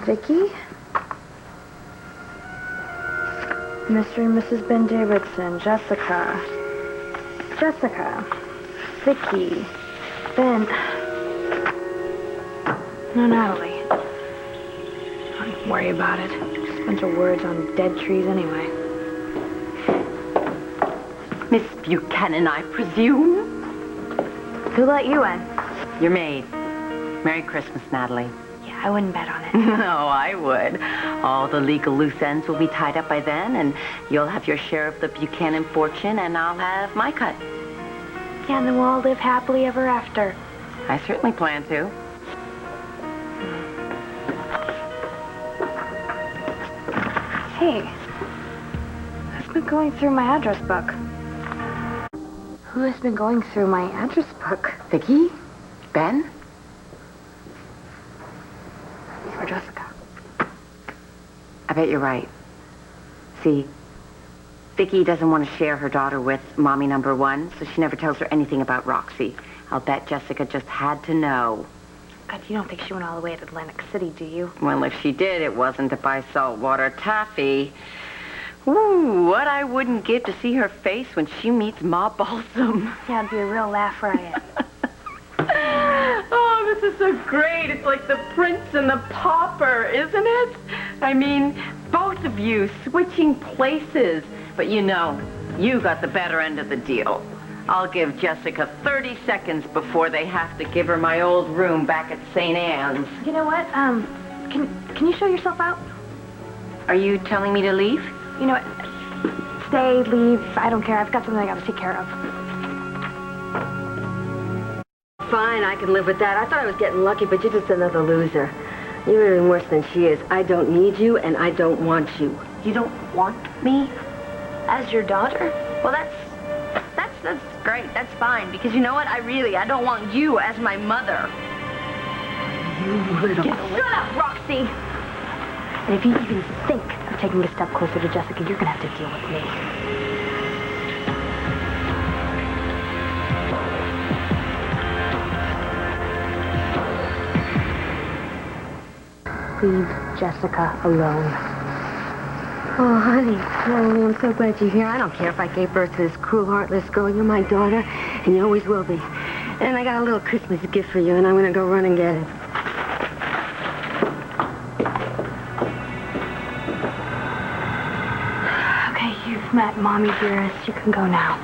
Vicky? Mr. and Mrs. Ben Davidson, Jessica. Jessica. Vicky. Ben. No, Natalie. Don't worry about it. Just a bunch of words on dead trees anyway. Miss Buchanan, I presume? Who let you in? Your maid. Merry Christmas, Natalie. Yeah, I wouldn't bet on it. No, I would. All the legal loose ends will be tied up by then, and you'll have your share of the Buchanan fortune, and I'll have my cut. Yeah, and then we'll all live happily ever after. I certainly plan to. Hey, who's been going through my address book? Who has been going through my address book? Vicky? Ben? Or Jessica? I bet you're right. See, Vicky doesn't want to share her daughter with mommy number one, so she never tells her anything about Roxy. I'll bet Jessica just had to know. God, you don't think she went all the way to Atlantic City, do you? Well, if she did, it wasn't to buy saltwater taffy. Ooh, what I wouldn't give to see her face when she meets Ma Balsam. Yeah, it'd be a real laugh riot. Oh, this is so great. It's like the Prince and the Pauper, isn't it? I mean, both of you switching places. But you know, you got the better end of the deal. I'll give Jessica 30 seconds before they have to give her my old room back at St. Anne's. You know what? Can you show yourself out? Are you telling me to leave? You know what? Stay, leave. I don't care. I've got something I got to take care of. Fine, I can live with that. I thought I was getting lucky, but you're just another loser. You're even worse than she is. I don't need you, and I don't want you. You don't want me? As your daughter? Well, that's great. That's fine. Because you know what? I don't want you as my mother. You little... Shut up, Roxy! And if you even think of taking a step closer to Jessica, you're gonna have to deal with me. Leave Jessica alone. Oh, honey, Natalie, I'm so glad you're here. I don't care if I gave birth to this cruel, heartless girl. You're my daughter, and you always will be. And I got a little Christmas gift for you, and I'm going to go run and get it. Okay, you've met Mommy dearest. You can go now.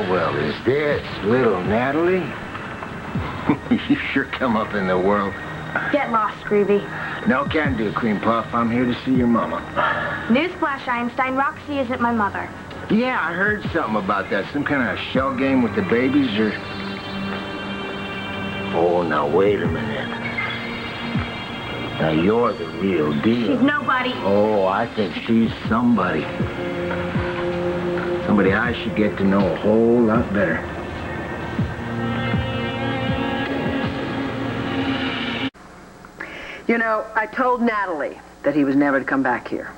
Well, is this little Natalie? You sure come up in the world. Get lost, Greavy. No can do, Cream Puff. I'm here to see your mama. Newsflash, Einstein. Roxy isn't my mother. Yeah, I heard something about that. Some kind of shell game with the babies, or... Oh, now, wait a minute. Now, you're the real deal. She's nobody. Oh, I think she's somebody. Somebody I should get to know a whole lot better. You know, I told Natalie that he was never to come back here.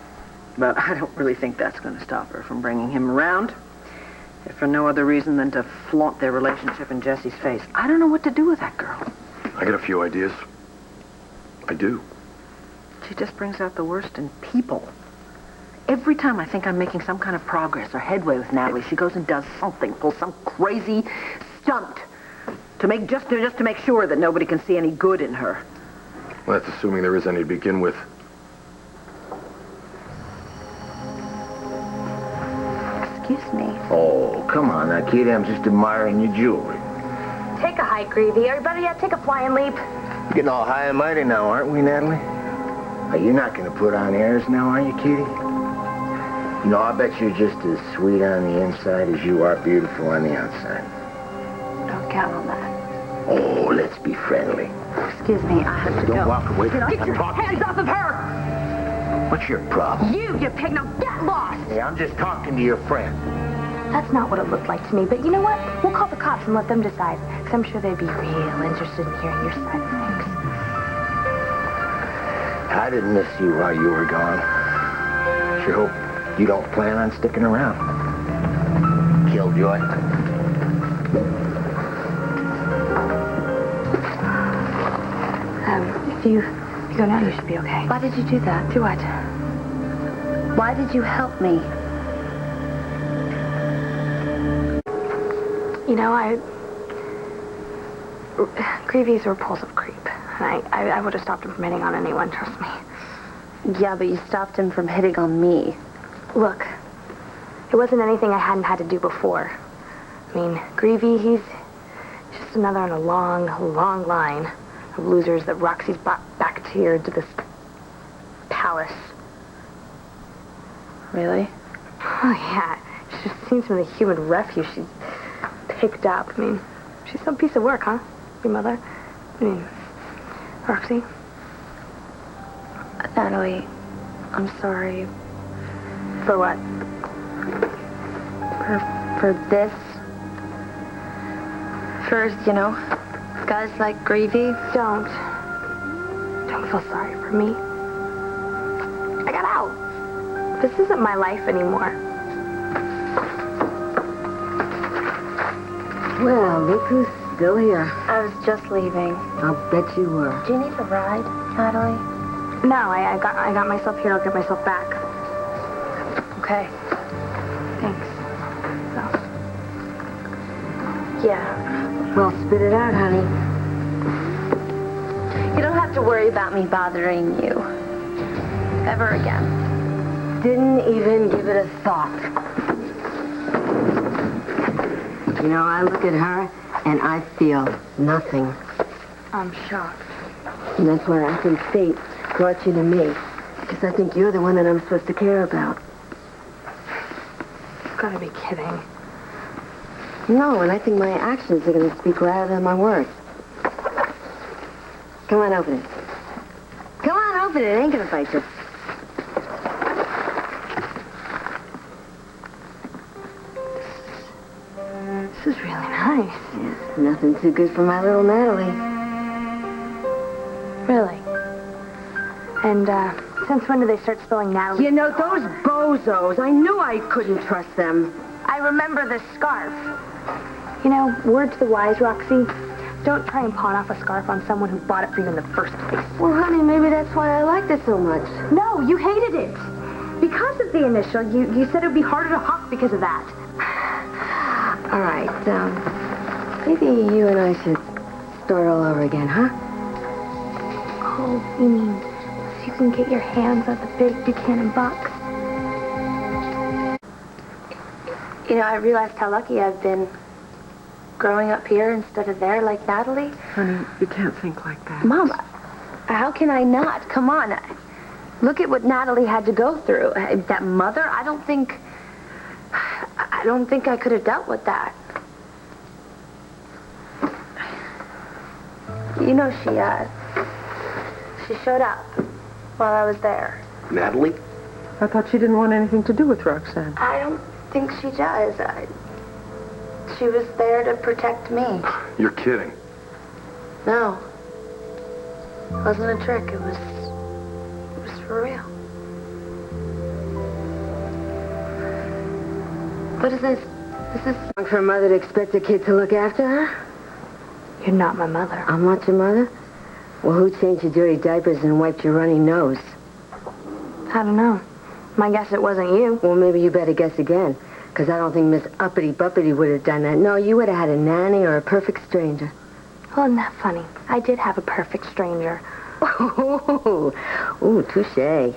But I don't really think that's going to stop her from bringing him around. If for no other reason than to flaunt their relationship in Jesse's face. I don't know what to do with that girl. I got a few ideas. I do. She just brings out the worst in people. Every time I think I'm making some kind of progress or headway with Natalie, she goes and does something, pulls some crazy stunt to make just to make sure that nobody can see any good in her. Well, that's assuming there is any to begin with. Excuse me. Oh, come on now, kid. I'm just admiring your jewelry. Take a hike, Greavy. Or better yet, take a flying leap. We're getting all high and mighty now, aren't we, Natalie? Are you not going to put on airs now, are you, kitty? You know, I bet you're just as sweet on the inside as you are beautiful on the outside. Don't count on that. Oh, let's be friendly. Excuse me, I have to go. Don't walk away. Get your hands off of her! What's your problem? You pig, now get lost! Hey, I'm just talking to your friend. That's not what it looked like to me, but you know what? We'll call the cops and let them decide, because I'm sure they'd be real interested in hearing your side of things. I didn't miss you while you were gone. Sure hope you don't plan on sticking around. Killjoy. You go now, you should be okay. Why did you do that? Do what? Why did you help me? You know, Greavy's a repulsive creep. And I would have stopped him from hitting on anyone, trust me. Yeah, but you stopped him from hitting on me. Look, it wasn't anything I hadn't had to do before. I mean, Greavy, he's just another in a long, long line of losers that Roxy's brought back here to this palace. Really? Oh, yeah. She just seems from the human refuse she's picked up. I mean, she's some piece of work, huh? Your mother? I mean, Roxy? Natalie, I'm sorry. For what? For this. For, guys like Greavy. Don't feel sorry for me. I got out. This isn't my life anymore. Well, look who's still here. I was just leaving. I'll bet you were. Do you need a ride, Natalie? No, I got myself here. I'll get myself back. Okay. Thanks. So. Yeah. Well, spit it out, honey. You don't have to worry about me bothering you. Ever again. Didn't even give it a thought. You know, I look at her and I feel nothing. I'm shocked. And that's why I think fate brought you to me. Because I think you're the one that I'm supposed to care about. You've got to be kidding. No, and I think my actions are going to speak louder than my words. Come on, open it. Come on, open it. It ain't going to bite you. This is really nice. Yes, nothing too good for my little Natalie. Really. And, since when did they start spelling Natalie? You know, those bozos, I knew I couldn't trust them. I remember this scarf. You know, word to the wise, Roxy. Don't try and pawn off a scarf on someone who bought it for you in the first place. Well, honey, maybe that's why I liked it so much. No, you hated it. Because of the initial, you said it would be harder to hawk because of that. All right, maybe you and I should start all over again, huh? Oh, you mean so you can get your hands on the big Buchanan box? You know, I realized how lucky I've been growing up here instead of there like Natalie. Honey, you can't think like that. Mom, how can I not? Come on. Look at what Natalie had to go through. That mother, I don't think I could have dealt with that. You know, she showed up while I was there. Natalie? I thought she didn't want anything to do with Roxanne. I don't think she does. She was there to protect me. You're kidding. No. It wasn't a trick. It was for real. What is this? This is Wrong for a mother to expect her kid to look after her? You're not my mother. I'm not your mother? Well, who changed your dirty diapers and wiped your runny nose? I don't know. My guess it wasn't you. Well, maybe you better guess again, because I don't think Miss Uppity-Buppity would have done that. No, you would have had a nanny or a perfect stranger. Well, isn't that funny? I did have a perfect stranger. Ooh, touche.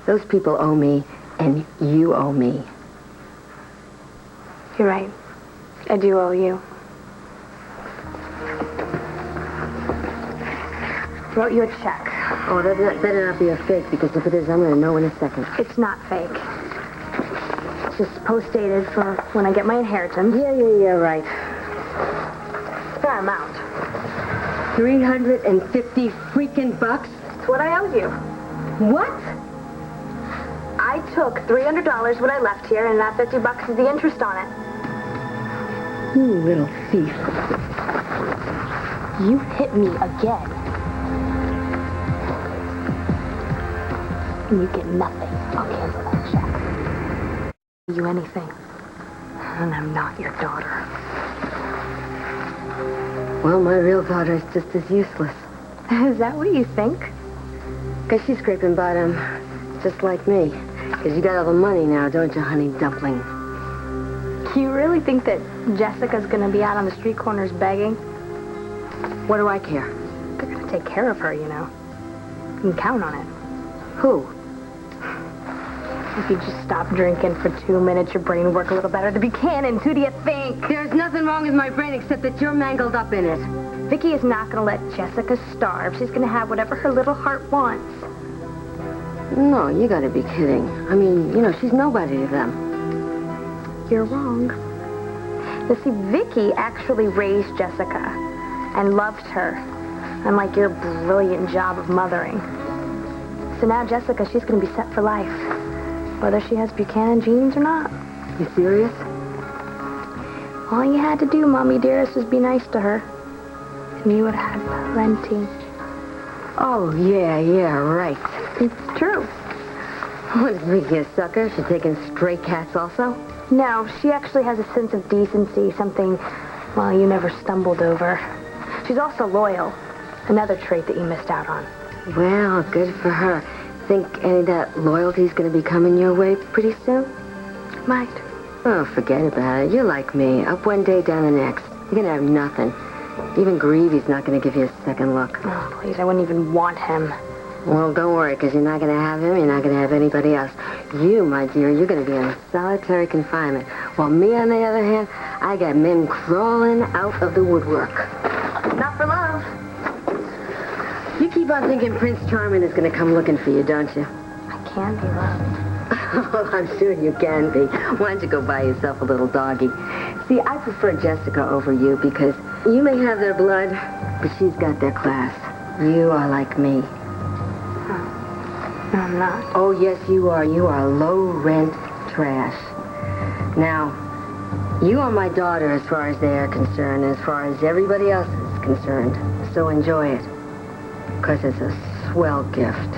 Those people owe me, and you owe me. You're right. I do owe you. Wrote you a check. Oh, that better not be a fake, because if it is, I'm going to know in a second. It's not fake. It's just post-dated for when I get my inheritance. Yeah, right. Fair amount. 350 freaking bucks? It's what I owed you. What? I took $300 when I left here, and that $50 is the interest on it. You little thief. You hit me again. And you get nothing. I'll cancel that check. You anything. And I'm not your daughter. Well, my real daughter is just as useless. Is that what you think? Because she's scraping bottom, just like me. Because you got all the money now, don't you, honey dumpling? Do you really think that Jessica's gonna be out on the street corners begging? What do I care? They're gonna take care of her, you know. You can count on it. Who? If you just stop drinking for 2 minutes, your brain would work a little better. The Buchanans, who do you think? There's nothing wrong with my brain except that you're mangled up in it. Vicky is not gonna let Jessica starve. She's gonna have whatever her little heart wants. No, you gotta be kidding. I mean, you know, she's nobody to them. You're wrong. You see, Vicky actually raised Jessica and loved her, unlike your brilliant job of mothering. So now Jessica, she's gonna be set for life, whether she has Buchanan genes or not. You serious? All you had to do, Mommy dearest, was be nice to her. And you would have had plenty. Oh, yeah, right. It's true. What is Vicky, a sucker? She's taking stray cats also? No, she actually has a sense of decency, something, well, you never stumbled over. She's also loyal, another trait that you missed out on. Well, good for her. Think any of that loyalty's gonna be coming your way pretty soon? Might. Oh, forget about it. You're like me. Up one day, down the next. You're gonna have nothing. Even Greavy's not gonna give you a second look. Oh, please, I wouldn't even want him. Well, don't worry, because you're not gonna have him, you're not gonna have anybody else. You, my dear, you're gonna be in solitary confinement. While me, on the other hand, I got men crawling out of the woodwork. Not for love. You keep on thinking Prince Charming is gonna come looking for you, don't you? I can be loved. Oh, I'm sure you can be. Why don't you go buy yourself a little doggy? See, I prefer Jessica over you because you may have their blood, but she's got their class. You are like me. No, I'm not. Oh, yes, you are. You are low-rent trash. Now, you are my daughter as far as they are concerned, as far as everybody else is concerned. So enjoy it, because it's a swell gift.